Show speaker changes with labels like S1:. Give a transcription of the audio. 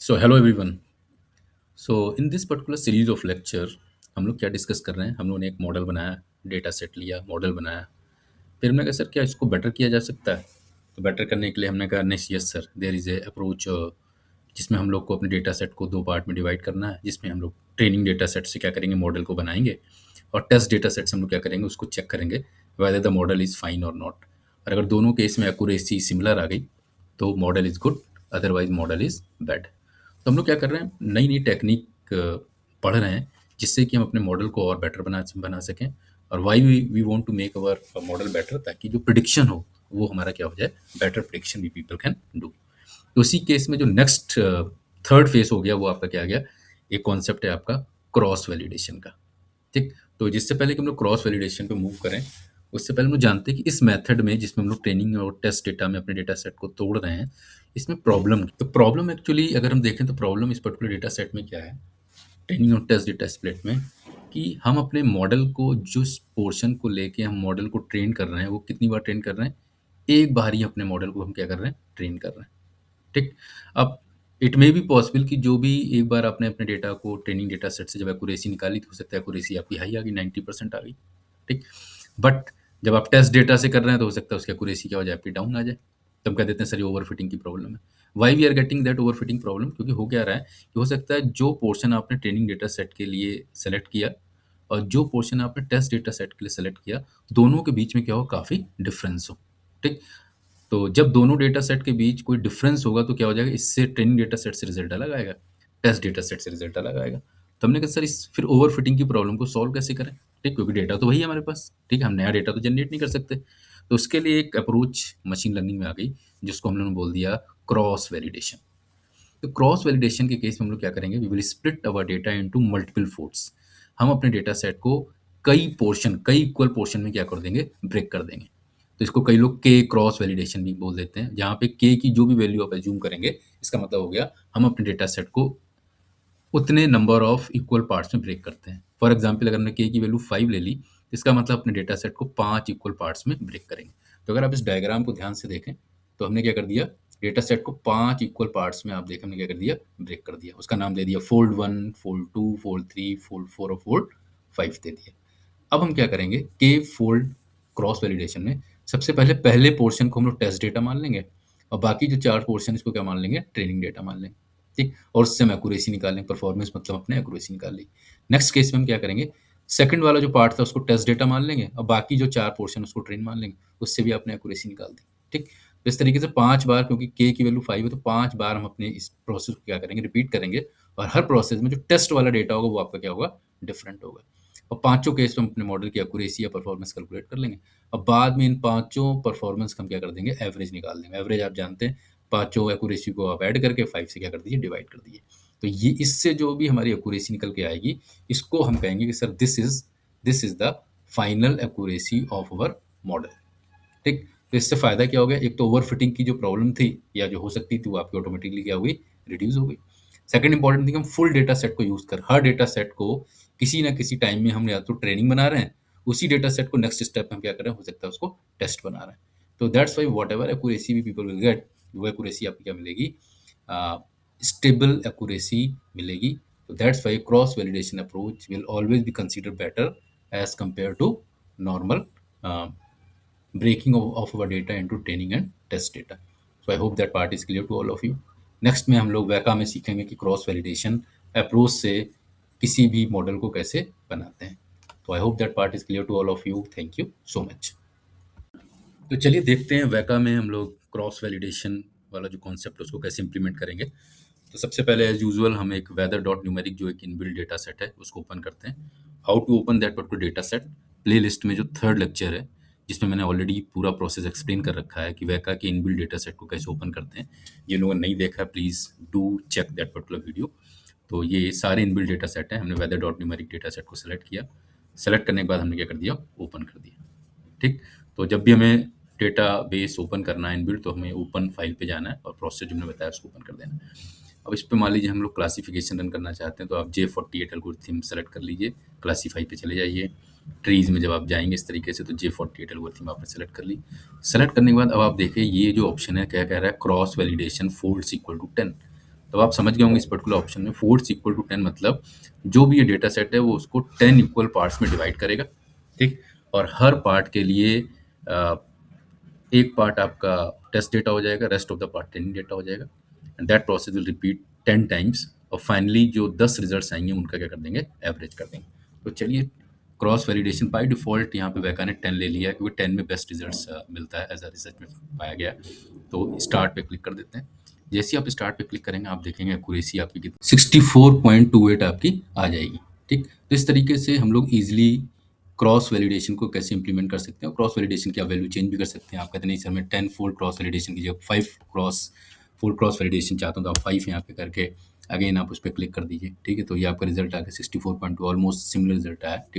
S1: So hello everyone. So in this particular series of lecture हम लोग क्या discuss कर रहे हैं। हम लोगों ने एक मॉडल बनाया, डेटा सेट लिया, मॉडल बनाया। फिर हमने कहा सर क्या इसको बेटर किया जा सकता है। तो बेटर करने के लिए हमने कहा नहीं, yes sir, there is a approach जिसमें हम लोग को अपने डेटा सेट को दो पार्ट में डिवाइड करना है, जिसमें हम लोग ट्रेनिंग डेटा सेट से क्या करेंगे, मॉडल को बनाएंगे, और टेस्ट डेटा सेट से हम लोग क्या करेंगे, उसको चेक करेंगे whether the model is fine और नॉट। और अगर दोनों केस में एक्यूरेसी सिमिलर आ गई तो model is good, otherwise model is bad. तो हम लोग क्या कर रहे हैं, नई नई टेक्निक पढ़ रहे हैं जिससे कि हम अपने मॉडल को और बेटर बना सकें। और why we want to make our model better, ताकि जो प्रिडिक्शन हो वो हमारा क्या हो जाए, better prediction we people can do. तो उसी केस में जो नेक्स्ट थर्ड फेस हो गया वो आपका क्या आ गया, एक कॉन्सेप्ट है आपका क्रॉस वैलिडेशन का। ठीक। तो जिससे पहले कि हम लोग क्रॉस वैलिडेशन पे मूव करें, उससे पहले हम लोग जानते हैं कि इस मेथड में जिसमें हम लोग ट्रेनिंग और टेस्ट डेटा में अपने डेटा सेट को तोड़ रहे हैं, इसमें प्रॉब्लम, तो प्रॉब्लम एक्चुअली अगर हम देखें तो प्रॉब्लम इस पर्टिकुलर डेटा सेट में क्या है, ट्रेनिंग और टेस्ट डेटा स्प्लिट में, कि हम अपने मॉडल को जिस पोर्शन को लेके हम मॉडल को ट्रेन कर रहे हैं वो कितनी बार ट्रेन कर रहे हैं, एक बार ही अपने मॉडल को हम क्या कर रहे हैं, ट्रेन कर रहे हैं। ठीक। अब इट मे बी पॉसिबल कि जो भी एक बार आपने अपने डेटा को ट्रेनिंग डेटा सेट से जब एक्यूरेसी निकाली तो हो सकता है एक्यूरेसी आपकी हाई आ गई, 90% आ गई। ठीक। बट जब आप टेस्ट डेटा से कर रहे हैं तो हो सकता है उसकी एक्यूरेसी क्या हो जाए, आपकी डाउन आ जाए। तो हम कह देते हैं सर ये ओवरफिटिंग की प्रॉब्लम है। Why we are getting that overfitting problem, क्योंकि हो क्या रहा है कि हो सकता है जो पोर्शन आपने ट्रेनिंग डेटा सेट के लिए सेलेक्ट किया और जो पोर्शन आपने टेस्ट डेटा सेट के लिए सेलेक्ट किया, दोनों के बीच में क्या हो, काफ़ी डिफरेंस हो। ठीक। तो जब दोनों डेटा सेट के बीच कोई डिफरेंस होगा तो क्या हो जाएगा, इससे ट्रेनिंग डेटा सेट से रिजल्ट अलग आएगा, टेस्ट डेटा सेट से रिजल्ट अलग आएगा। तो हमने कहा सर इस फिर ओवरफिटिंग की प्रॉब्लम को सॉल्व कैसे करें। ठीक, क्योंकि डेटा तो वही है हमारे पास। ठीक है, हम नया डेटा तो जनरेट नहीं कर सकते। तो उसके लिए एक अप्रोच मशीन लर्निंग में आ गई, जिसको हम लोगों ने बोल दिया क्रॉस वैलिडेशन। तो क्रॉस वैलिडेशन के केस में हम लोग क्या करेंगे, we will split our data into multiple folds. हम अपने डेटा सेट को कई पोर्शन, कई इक्वल पोर्शन में क्या कर देंगे, ब्रेक कर देंगे। तो इसको कई लोग के क्रॉस वैलिडेशन भी बोल देते हैं, जहाँ पे के की जो भी वैल्यू आप एज्यूम करेंगे, इसका मतलब हो गया हम अपने डेटा सेट को उतने नंबर ऑफ इक्वल पार्ट्स में ब्रेक करते हैं। फॉर एग्जाम्पल अगर हमने के की वैल्यू 5 ले ली, तो इसका मतलब अपने डेटा सेट को 5 इक्वल पार्ट्स में ब्रेक करेंगे। तो अगर आप इस डायग्राम को ध्यान से देखें तो हमने क्या कर दिया, डेटा सेट को 5 इक्वल पार्ट्स में, आप देखें हमने क्या कर दिया, ब्रेक कर दिया। उसका नाम दे दिया फोल्ड 1, फोल्ड 2, फोल्ड 3, फोल्ड 4 और फोल्ड 5 दे दिया। अब हम क्या करेंगे, के फोल्ड क्रॉस वैलिडेशन में सबसे पहले पहले पोर्शन को हम लोग टेस्ट डेटा मान लेंगे और बाकी जो 4 पोर्शन इसको क्या मान लेंगे, ट्रेनिंग डेटा मान लेंगे। ठीक। और उससे हम एक्यूरेसी निकालें, परफॉर्मेंस मतलब अपने एक्यूरेसी निकाल ली। नेक्स्ट केस में हम क्या करेंगे, सेकंड वाला जो पार्ट था उसको टेस्ट डेटा मान लेंगे और बाकी जो 4 पोर्शन उसको ट्रेन मान लेंगे, उससे भी आपने एक्यूरेसी निकाल दी। ठीक। तो इस तरीके से 5 बार, क्योंकि के की वैल्यू 5 है तो 5 बार हम अपने इस प्रोसेस को क्या करेंगे, रिपीट करेंगे। और हर प्रोसेस में जो टेस्ट वाला डेटा होगा वो आपका क्या होगा, डिफरेंट होगा। और पांचों केस में हम अपने मॉडल की एक्यूरेसी या परफॉर्मेंस कैलकुलेट कर लेंगे। और बाद में इन पांचों परफॉर्मेंस का हम क्या कर देंगे, एवरेज निकाल देंगे। एवरेज आप जानते हैं, पांचों एक्यूरेसी को आप ऐड करके 5 से क्या कर दीजिए, डिवाइड कर दीजिए। तो ये इससे जो भी हमारी एक्यूरेसी निकल के आएगी, इसको हम कहेंगे कि sir this is the final accuracy of our model. ठीक। तो इससे फायदा क्या हो गया, एक तो ओवर फिटिंग की जो प्रॉब्लम थी या जो हो सकती थी वो आपकी ऑटोमेटिकली क्या हुई, रिड्यूस हो गई। सेकंड इंपॉर्टेंट थिंग, हम फुल डेटा सेट को यूज कर, हर डेटा सेट को किसी ना किसी टाइम में हम या तो ट्रेनिंग बना रहे हैं, उसी डेटा सेट को नेक्स्ट स्टेप में हम क्या कर रहे हैं, हो सकता है उसको टेस्ट बना रहे हैं। तो that's why whatever accuracy भी पीपल विल गेट, वो एक्यूरेसी आपकी क्या मिलेगी, स्टेबल एक्यूरेसी मिलेगी। तो that's why cross validation approach will always be consider better as compare to normal breaking of our data into training and test data. So I hope that part is clear to all of you. Next में हम लोग वैका में सीखेंगे कि cross validation approach से किसी भी मॉडल को कैसे बनाते हैं। तो I hope that part is clear to all of you. Thank you so much. तो चलिए देखते हैं वैका में हम लोग क्रॉस वैलिडेशन वाला जो कॉन्सेप्ट है उसको कैसे इंप्लीमेंट करेंगे। तो सबसे पहले एज यूजुअल हम एक वेदर डॉट न्यूमेरिक जो एक इनबिल्ट डेटा सेट है उसको ओपन करते हैं। How to open that particular data set, playlist में जो थर्ड लेक्चर है जिसमें मैंने ऑलरेडी पूरा प्रोसेस एक्सप्लेन कर रखा है कि वैका के इनबिल्ट डेटा सेट को कैसे ओपन करते हैं। ये लोगों ने नहीं देखा, please do check that particular video. तो ये सारे इनबिल्ट डेटा सेट हैं, हमने weather dot numeric data set को सेलेक्ट किया। सेलेक्ट करने के बाद हमने क्या कर दिया, ओपन कर दिया। ठीक। तो जब भी हमें डेटा बेस ओपन करना है इनबिल्ट, तो हमें ओपन फाइल पे जाना है और प्रोसेस जो मैंने बताया उसको ओपन कर देना है। अब इस पे मान लीजिए हम लोग क्लासिफिकेशन रन करना चाहते हैं, तो आप J48 एल्गोरिथम सेलेक्ट कर लीजिए, क्लासीफाई पे चले जाइए। ट्रीज़ में जब आप जाएँगे इस तरीके से, तो J48 एल्गोरिथम आपने सेलेक्ट कर ली। सेलेक्ट करने के बाद अब आप देखिए ये जो ऑप्शन है क्या कह रहा है, cross validation folds equal to 10। तो आप समझ गए होंगे इस पर्टिकुलर ऑप्शन में फोर्स इक्वल टू 10 मतलब जो भी ये डेटा सेट है वो उसको 10 इक्वल पार्ट्स में डिवाइड करेगा, ठीक? और हर पार्ट के लिए अ, एक पार्ट आपका टेस्ट डेटा हो जाएगा, rest of the part training data हो जाएगा and that process will repeat 10 times और फाइनली जो 10 रिजल्ट्स आएंगे उनका क्या कर देंगे, एवरेज कर देंगे। तो चलिए क्रॉस वैलिडेशन बाय डिफ़ॉल्ट यहाँ पे वैका ने 10 ले लिया है क्योंकि 10 में बेस्ट रिजल्ट्स मिलता है एज़ अ रिसर्च में पाया गया है। तो स्टार्ट पे क्लिक कर देते हैं। जैसे ही आप स्टार्ट पे क्लिक करेंगे आप देखेंगे एक्यूरेसी आपकी कितनी 64.28 आपकी आ जाएगी, ठीक? तो इस तरीके से हम लोग ईज़िली क्रॉस वैलिडेशन को कैसे इंप्लीमेंट कर सकते हैं और क्रॉस वैलिडेशन की आप वैल्यू चेंज भी कर सकते हैं। आप कहते हैं नहीं सर मैं 10 फोल्ड क्रॉस वैलिडेशन की जगह 5 फोल्ड क्रॉस वैलिडेशन चाहता हूँ तो आप 5 यहाँ पे करके अगेन आप उस पे क्लिक कर दीजिए, ठीक है? तो ये आपका रिजल्ट आ गया 64.2 ऑलमोस्ट सिमिलर रिजल्ट आया, ठीक?